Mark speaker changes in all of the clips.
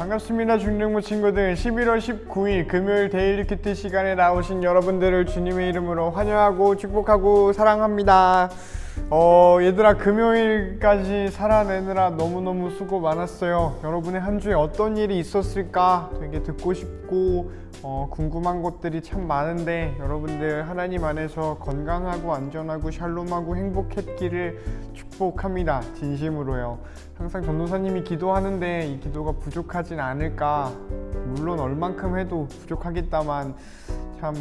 Speaker 1: 반갑습니다. 중등부 친구들. 11월 19일 금요일 데일리 큐티 시간에 나오신 여러분들을 주님의 이름으로 환영하고 축복하고 사랑합니다. 얘들아, 금요일까지 살아내느라 너무너무 수고 많았어요. 여러분의 한 주에 어떤 일이 있었을까 되게 듣고 싶고 궁금한 것들이 참 많은데, 여러분들 하나님 안에서 건강하고 안전하고 샬롬하고 행복했기를 축복합니다. 진심으로요. 항상 전도사님이 기도하는데 이 기도가 부족하진 않을까. 물론 얼만큼 해도 부족하겠다만 참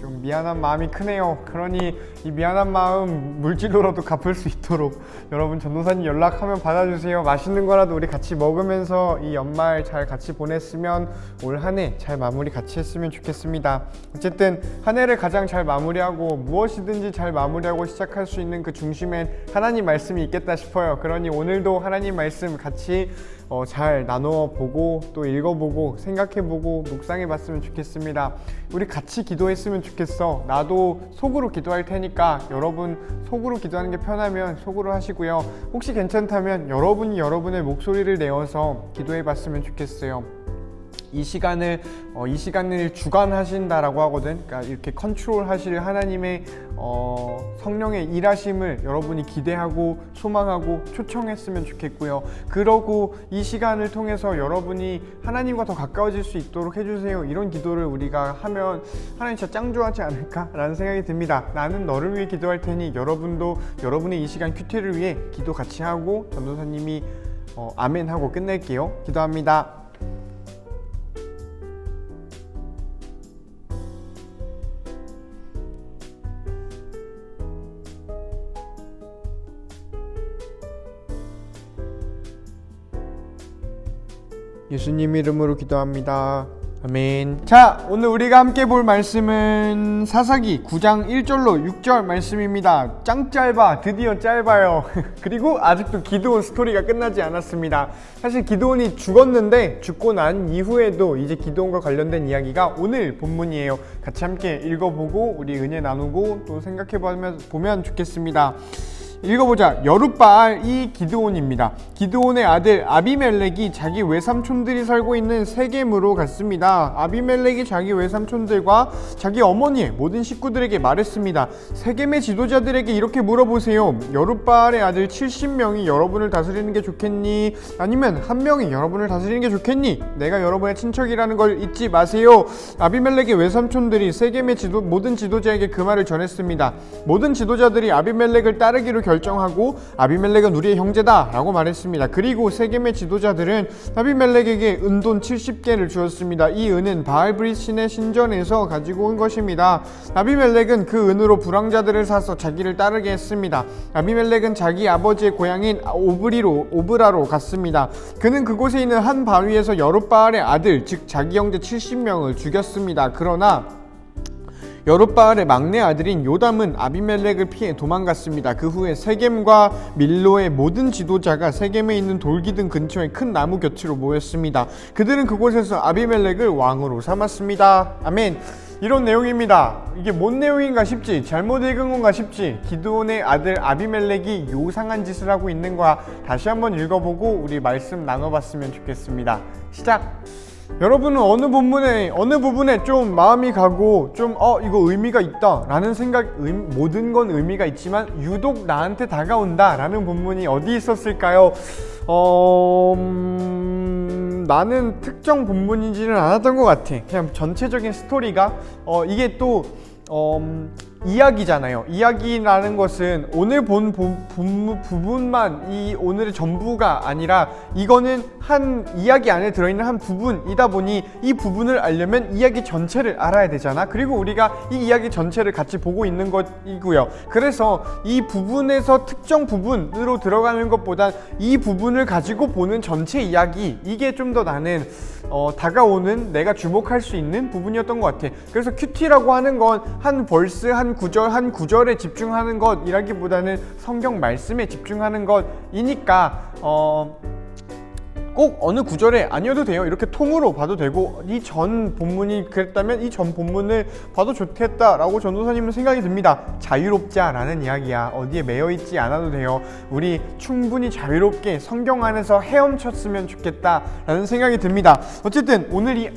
Speaker 1: 좀 미안한 마음이 크네요. 그러니 이 미안한 마음 물질로라도 갚을 수 있도록 여러분 전도사님 연락하면 받아주세요. 맛있는 거라도 우리 같이 먹으면서 이 연말 잘 같이 보냈으면 올 한 해 잘 마무리 같이 했으면 좋겠습니다. 어쨌든 한 해를 가장 잘 마무리하고 무엇이든지 잘 마무리하고 시작할 수 있는 그 중심엔 하나님 말씀이 있겠다 싶어요. 그러니 오늘도 하나님 말씀 같이 잘 나눠보고 또 읽어보고 생각해보고 묵상해봤으면 좋겠습니다. 우리 같이 기도했으면 좋겠어. 나도 속으로 기도할 테니까 여러분 속으로 기도하는 게 편하면 속으로 하시고요. 혹시 괜찮다면 여러분이 여러분의 목소리를 내어서 기도해봤으면 좋겠어요. 이 시간을 주관하신다라고 하거든. 그러니까 이렇게 컨트롤하실 하나님의 성령의 일하심을 여러분이 기대하고 소망하고 초청했으면 좋겠고요. 그러고 이 시간을 통해서 여러분이 하나님과 더 가까워질 수 있도록 해주세요. 이런 기도를 우리가 하면 하나님 진짜 짱 좋아하지 않을까라는 생각이 듭니다. 나는 너를 위해 기도할 테니 여러분도 여러분의 이 시간 큐티를 위해 기도 같이 하고 전도사님이 아멘 하고 끝낼게요. 기도합니다. 예수님 이름으로 기도합니다. 아멘. 자, 오늘 우리가 함께 볼 말씀은 사사기 9장 1절로 6절 말씀입니다. 짱 짧아. 드디어 짧아요. 그리고 아직도 기드온 스토리가 끝나지 않았습니다. 사실 기드온이 죽었는데 죽고 난 이후에도 이제 기드온과 관련된 이야기가 오늘 본문이에요. 같이 함께 읽어보고 우리 은혜 나누고 또 생각해보면 좋겠습니다. 읽어보자. 여룻바알 이 기드온입니다. 기드온의 아들 아비멜렉이 자기 외삼촌들이 살고 있는 세겜으로 갔습니다. 아비멜렉이 자기 외삼촌들과 자기 어머니의 모든 식구들에게 말했습니다. 세겜의 지도자들에게 이렇게 물어보세요. 여룻바알의 아들 70명이 여러분을 다스리는 게 좋겠니? 아니면 한 명이 여러분을 다스리는 게 좋겠니? 내가 여러분의 친척이라는 걸 잊지 마세요. 아비멜렉의 외삼촌들이 세겜의 모든 지도자에게 그 말을 전했습니다. 모든 지도자들이 아비멜렉을 따르기로 결정하고 아비멜렉은 우리의 형제다 라고 말했습니다. 그리고 세겜의 지도자들은 아비멜렉에게 은돈 70개를 주었습니다. 이 은은 바알브릿 신의 신전에서 가지고 온 것입니다. 아비멜렉은 그 은으로 불황자들을 사서 자기를 따르게 했습니다. 아비멜렉은 자기 아버지의 고향인 오브라로 갔습니다. 그는 그곳에 있는 한 바위에서 여룻바알의 아들, 즉 자기 형제 70명을 죽였습니다. 그러나 여룻바알의 막내 아들인 요담은 아비멜렉을 피해 도망갔습니다. 그 후에 세겜과 밀로의 모든 지도자가 세겜에 있는 돌기둥 근처의 큰 나무 곁으로 모였습니다. 그들은 그곳에서 아비멜렉을 왕으로 삼았습니다. 아멘. 이런 내용입니다. 이게 뭔 내용인가 싶지? 잘못 읽은 건가 싶지? 기드온의 아들 아비멜렉이 요상한 짓을 하고 있는 거야. 다시 한번 읽어보고 우리 말씀 나눠봤으면 좋겠습니다. 시작! 여러분은 어느 부분에 좀 마음이 가고 좀 이거 의미가 있다 라는 생각, 모든 건 의미가 있지만 유독 나한테 다가온다 라는 부분이 어디 있었을까요? 나는 특정 부분이지는 않았던 것 같아. 그냥 전체적인 스토리가 이게 또 이야기잖아요. 이야기라는 것은 오늘 본 부분만 이 오늘의 전부가 아니라 이거는 한 이야기 안에 들어있는 한 부분이다 보니 이 부분을 알려면 이야기 전체를 알아야 되잖아. 그리고 우리가 이 이야기 전체를 같이 보고 있는 것이고요. 그래서 이 부분에서 특정 부분으로 들어가는 것보다 이 부분을 가지고 보는 전체 이야기, 이게 좀 더 나는 다가오는, 내가 주목할 수 있는 부분이었던 것 같아. 그래서 큐티라고 하는 건 한 벌스, 한 구절에 집중하는 것이라기보다는 성경 말씀에 집중하는 것이니까 꼭 어느 구절에 아니어도 돼요. 이렇게 통으로 봐도 되고 이 전 본문이 그랬다면 이 전 본문을 봐도 좋겠다라고 전도사님은 생각이 듭니다. 자유롭자라는 이야기야. 어디에 매여있지 않아도 돼요. 우리 충분히 자유롭게 성경 안에서 헤엄쳤으면 좋겠다라는 생각이 듭니다. 어쨌든 오늘 이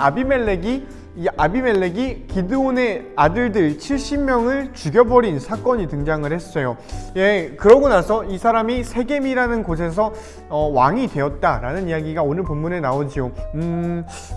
Speaker 1: 아비멜렉이 기드온의 아들들 70명을 죽여버린 사건이 등장을 했어요. 예, 그러고 나서 이 사람이 세겜이라는 곳에서 왕이 되었다라는 이야기가 오늘 본문에 나오지요.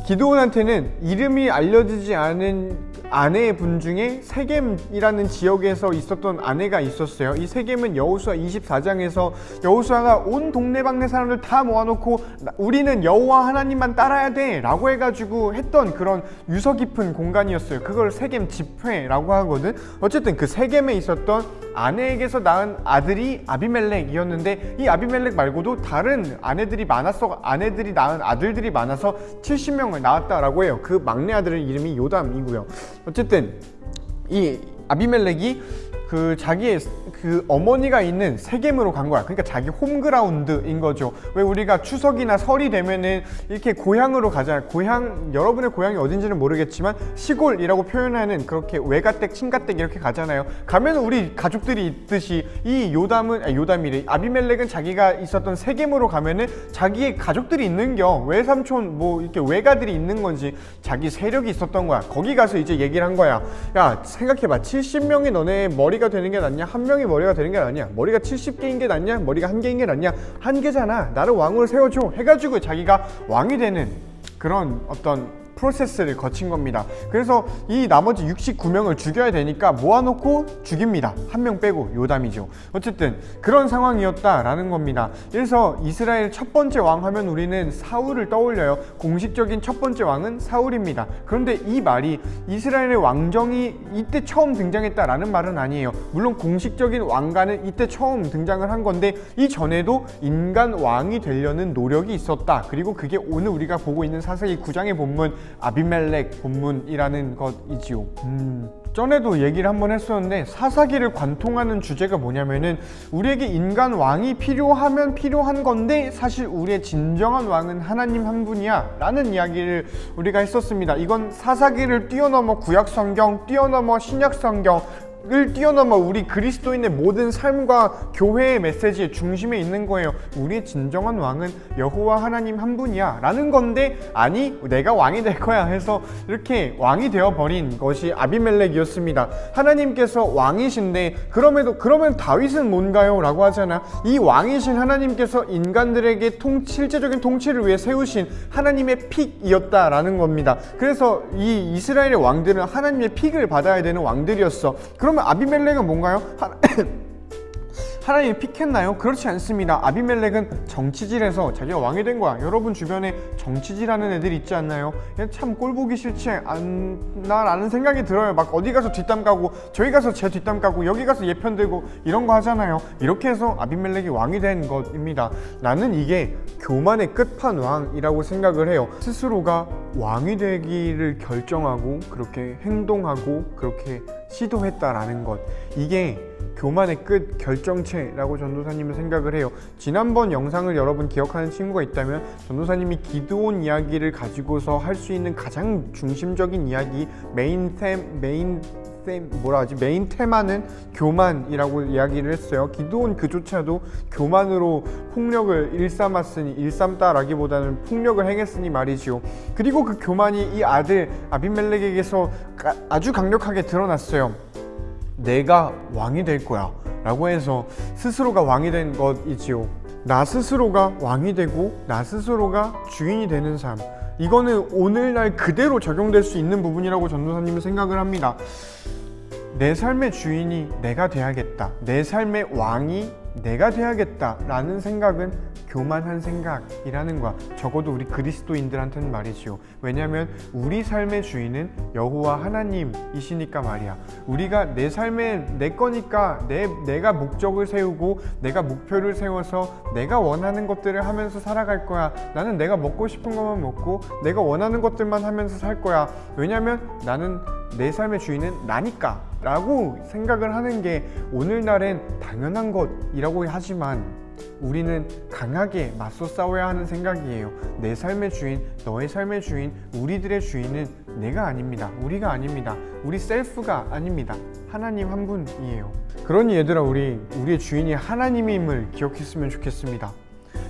Speaker 1: 기드온한테는 이름이 알려지지 않은 아내분 중에 세겜이라는 지역에서 있었던 아내가 있었어요. 이 세겜은 여호수아 24장에서 여호수아가 온 동네방네 사람들 다 모아놓고 우리는 여호와 하나님만 따라야 돼 라고 해가지고 했던 그런 유서 깊은 공간이었어요. 그걸 세겜 집회라고 하거든. 어쨌든 그 세겜에 있었던 아내에게서 낳은 아들이 아비멜렉이었는데 이 아비멜렉 말고도 다른 아내들이 낳은 아들들이 많아서 70명을 낳았다라고 해요. 그 막내 아들의 이름이 요담이고요. 어쨌든 이 아비멜렉이 자기의 어머니가 있는 세겜으로 간 거야. 그러니까 자기 홈그라운드인 거죠. 왜 우리가 추석이나 설이 되면은 이렇게 고향으로 가잖아요. 여러분의 고향이 어딘지는 모르겠지만 시골이라고 표현하는 그렇게 외가댁, 친가댁 이렇게 가잖아요. 가면 우리 가족들이 있듯이 이 아비멜렉은 자기가 있었던 세겜으로 가면은 자기의 가족들이 있는겨. 외삼촌 이렇게 외가들이 있는 건지 자기 세력이 있었던 거야. 거기 가서 이제 얘기를 한 거야. 야, 생각해봐. 70명이 너네 머리가 되는 게 낫냐? 한 명이 머리가 되는 게 낫냐? 머리가 70개인 게 낫냐? 머리가 1개인 게 낫냐? 1개잖아. 나를 왕으로 세워줘. 해가지고 자기가 왕이 되는 그런 어떤 프로세스를 거친 겁니다. 그래서 이 나머지 69명을 죽여야 되니까 모아놓고 죽입니다. 한 명 빼고 요담이죠. 어쨌든 그런 상황이었다라는 겁니다. 그래서 이스라엘 첫 번째 왕 하면 우리는 사울을 떠올려요. 공식적인 첫 번째 왕은 사울입니다. 그런데 이 말이 이스라엘의 왕정이 이때 처음 등장했다라는 말은 아니에요. 물론 공식적인 왕가는 이때 처음 등장을 한 건데 이 전에도 인간 왕이 되려는 노력이 있었다. 그리고 그게 오늘 우리가 보고 있는 사사기 9장의 본문 아비멜렉 본문이라는 것이지요. 전에도 얘기를 한번 했었는데 사사기를 관통하는 주제가 뭐냐면은 우리에게 인간 왕이 필요하면 필요한 건데 사실 우리의 진정한 왕은 하나님 한 분이야 라는 이야기를 우리가 했었습니다. 이건 사사기를 뛰어넘어 구약성경, 뛰어넘어 신약성경 을 뛰어넘어 우리 그리스도인의 모든 삶과 교회의 메시지의 중심에 있는 거예요. 우리의 진정한 왕은 여호와 하나님 한 분이야 라는 건데 아니 내가 왕이 될 거야 해서 이렇게 왕이 되어버린 것이 아비멜렉이었습니다. 하나님께서 왕이신데 그러면 다윗은 뭔가요? 라고 하잖아. 이 왕이신 하나님께서 인간들에게 실제적인 통치를 위해 세우신 하나님의 픽이었다라는 겁니다. 그래서 이 이스라엘의 왕들은 하나님의 픽을 받아야 되는 왕들이었어. 그러면 아비멜렉은 뭔가요? 하나님이 픽했나요? 그렇지 않습니다. 아비멜렉은 정치질에서 자기가 왕이 된 거야. 여러분 주변에 정치질하는 애들 있지 않나요? 참 꼴보기 싫지 않나라는 생각이 들어요. 막 어디 가서 뒷담 까고 저기 가서 제 뒷담 까고 여기 가서 얘 편 들고 이런 거 하잖아요. 이렇게 해서 아비멜렉이 왕이 된 것입니다. 나는 이게 교만의 끝판왕이라고 생각을 해요. 스스로가 왕이 되기를 결정하고 그렇게 행동하고 그렇게 시도했다라는 것, 이게 교만의 끝 결정체라고 전도사님은 생각을 해요. 지난번 영상을 여러분 기억하는 친구가 있다면 전도사님이 기드온 이야기를 가지고서 할 수 있는 가장 중심적인 이야기, 메인 테마는 교만이라고 이야기를 했어요. 기드온 그조차도 교만으로 폭력을 일삼다라기보다는 폭력을 행했으니 말이지요. 그리고 그 교만이 이 아들 아비멜렉에게서 아주 강력하게 드러났어요. 내가 왕이 될 거야 라고 해서 스스로가 왕이 된 것이지요. 나 스스로가 왕이 되고 나 스스로가 주인이 되는 삶, 이거는 오늘날 그대로 적용될 수 있는 부분이라고 전도사님은 생각을 합니다. 내 삶의 주인이 내가 돼야겠다, 내 삶의 왕이 내가 돼야겠다 라는 생각은 교만한 생각이라는 거야. 적어도 우리 그리스도인들한테는 말이지요. 왜냐하면 우리 삶의 주인은 여호와 하나님이시니까 말이야. 우리가 내 삶에 내 거니까 내가 목적을 세우고 내가 목표를 세워서 내가 원하는 것들을 하면서 살아갈 거야. 나는 내가 먹고 싶은 것만 먹고 내가 원하는 것들만 하면서 살 거야. 왜냐하면 나는 내 삶의 주인은 나니까 라고 생각을 하는 게 오늘날엔 당연한 것이라고 하지만 우리는 강하게 맞서 싸워야 하는 생각이에요. 내 삶의 주인, 너의 삶의 주인, 우리들의 주인은 내가 아닙니다. 우리가 아닙니다. 우리 셀프가 아닙니다. 하나님 한 분이에요. 그러니 얘들아, 우리의 주인이 하나님임을 기억했으면 좋겠습니다.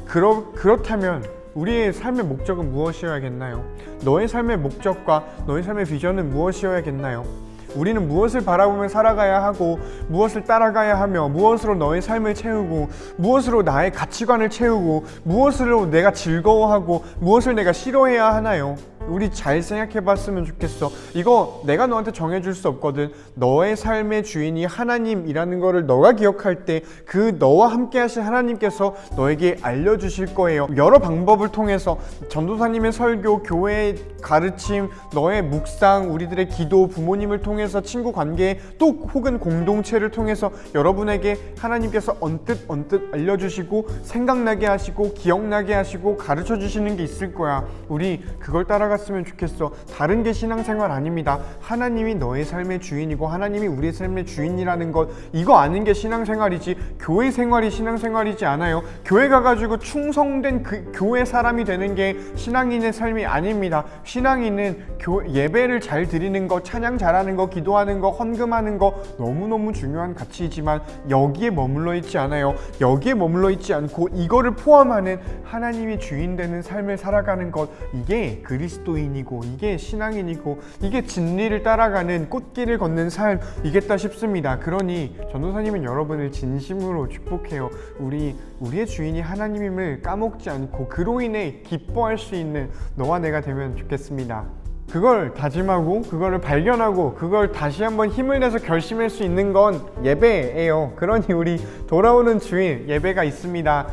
Speaker 1: 그렇다면 우리의 삶의 목적은 무엇이어야겠나요? 너의 삶의 목적과 너의 삶의 비전은 무엇이어야겠나요? 우리는 무엇을 바라보며 살아가야 하고, 무엇을 따라가야 하며, 무엇으로 너의 삶을 채우고, 무엇으로 나의 가치관을 채우고, 무엇으로 내가 즐거워하고, 무엇을 내가 싫어해야 하나요? 우리 잘 생각해 봤으면 좋겠어. 이거 내가 너한테 정해줄 수 없거든. 너의 삶의 주인이 하나님이라는 거를 너가 기억할 때 그 너와 함께 하신 하나님께서 너에게 알려주실 거예요. 여러 방법을 통해서 전도사님의 설교, 교회의 가르침, 너의 묵상, 우리들의 기도, 부모님을 통해서 친구 관계, 또 혹은 공동체를 통해서 여러분에게 하나님께서 언뜻 알려주시고 생각나게 하시고 기억나게 하시고 가르쳐 주시는 게 있을 거야. 우리 그걸 따라갔으면 좋겠어. 다른 게 신앙생활 아닙니다. 하나님이 너의 삶의 주인이고 하나님이 우리의 삶의 주인이라는 것, 이거 아는 게 신앙생활이지 교회 생활이 신앙생활이지 않아요. 교회 가가지고 충성된 그 교회 사람이 되는 게 신앙인의 삶이 아닙니다. 신앙인은 예배를 잘 드리는 거, 찬양 잘하는 거, 기도하는 거, 헌금하는 거 너무너무 중요한 가치이지만 여기에 머물러 있지 않아요. 여기에 머물러 있지 않고 이거를 포함하는 하나님이 주인 되는 삶을 살아가는 것, 이게 그리스도인이고 이게 신앙인이고 이게 진리를 따라가는 꽃길을 걷는 삶이겠다 싶습니다. 그러니 전도사님은 여러분을 진심으로 축복해요. 우리의 주인이 하나님임을 까먹지 않고 그로 인해 기뻐할 수 있는 너와 내가 되면 좋겠습니다. 그걸 다짐하고 그거를 발견하고 그걸 다시 한번 힘을 내서 결심할 수 있는 건 예배예요. 그러니 우리 돌아오는 주일 예배가 있습니다.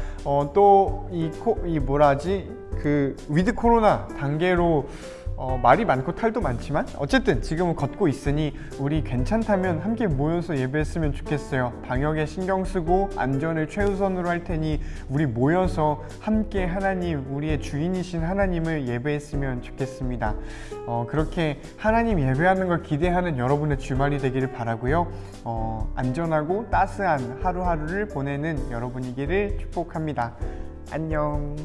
Speaker 1: 또 위드 코로나 단계로 말이 많고 탈도 많지만 어쨌든 지금은 걷고 있으니 우리 괜찮다면 함께 모여서 예배했으면 좋겠어요. 방역에 신경 쓰고 안전을 최우선으로 할 테니 우리 모여서 함께 하나님, 우리의 주인이신 하나님을 예배했으면 좋겠습니다. 그렇게 하나님 예배하는 걸 기대하는 여러분의 주말이 되기를 바라고요. 안전하고 따스한 하루하루를 보내는 여러분이기를 축복합니다. 안녕.